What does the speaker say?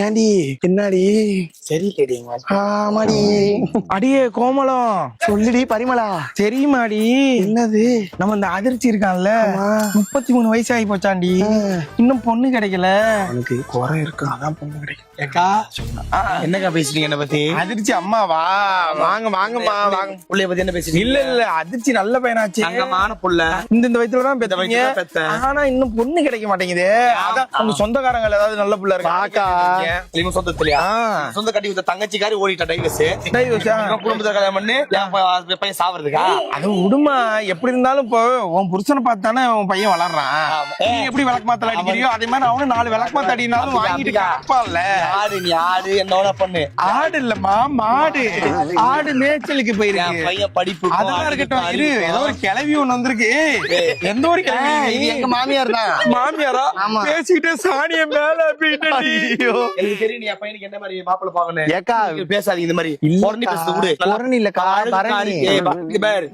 ஏண்டி பின்னாடி சரியில்லடி ஆமாடி. அடியே கோமலம் சொல்லுடி பரிமளா. தெரியுமாடி? என்னது? நம்ம இந்த அதிர்ச்சி இருக்கான்ல, ஆமா. 33 வயசு ஆகி போச்சாண்டி. இன்னும் பொண்ணு கிடைக்கல. அவனுக்கு குறை இருக்கு, அதான் பொண்ணு கிடைக்கும். ஏக்கா என்னக்கா பேசுறீங்க என்ன பத்தி? அதிர்ச்சி அம்மாவா? வாங்க வாங்கம்மா வாங்க. புள்ளைய பத்தி என்ன பேசுறீங்க? இல்ல இல்ல, அதிர்ச்சி நல்ல பையனாச்சு. தங்கமான புள்ள. இந்த வயசுலதான் இந்த வயசுல தான் பெத்தேன். ஆனா இன்னும் பொண்ணு கிடைக்க மாட்டேங்குது. அதான் உங்க சொந்தக்காரங்க ஏதாவது நல்ல புள்ள பாக்கா. இவங்க சொந்தத்திலயா? சொந்த கட்டி கொடுத்த தங்கச்சிக்காரி ஓடிட்டா டைவர்ஸ். குடும்பத்தை கல்யாணம் பண்ணி என் பையன் சாவறதுக்கா? அது விடுமா, எப்படி இருந்தாலும் இப்போ உன் புருஷனை பார்த்தானே உன் பையன் வளர்றான். நீ எப்படி விளக்கு மாத்தல அடிக்கிறியோ அதே மாதிரி அவனு 4 விளக்கு மாத்த அடினாலும் வாங்கிட்டு காப்பான்ல. ஆடு நீ ஆடு என்ன பண்ணு. ஆடு இல்லம்மா மாடு. ஆடு மேய்ச்சலுக்கு போயிருக்கு. பையன் படிப்பு அதெல்லாம் இருக்கட்டும். இரு, ஏதோ ஒரு கிளவி ஒண்ணு வந்திருக்கு. எந்த ஒரு கிளவி? இது எங்க மாமியார் தான். மாமியாரா? பேசிக்கிட்டே சாணிய மேல அப்படின்ட்டு. எனக்கு தெரியும் நீ என் பையனுக்கு என்ன மாதிரி மாப்பிள்ள பாக்கணும். ஏக்கா பேசாதீங்க இந்த மாதிரி. இல்லக்கா. பொறணி பேசுறது கூட பொறணி இல்லக்கா, பரணி. பாரு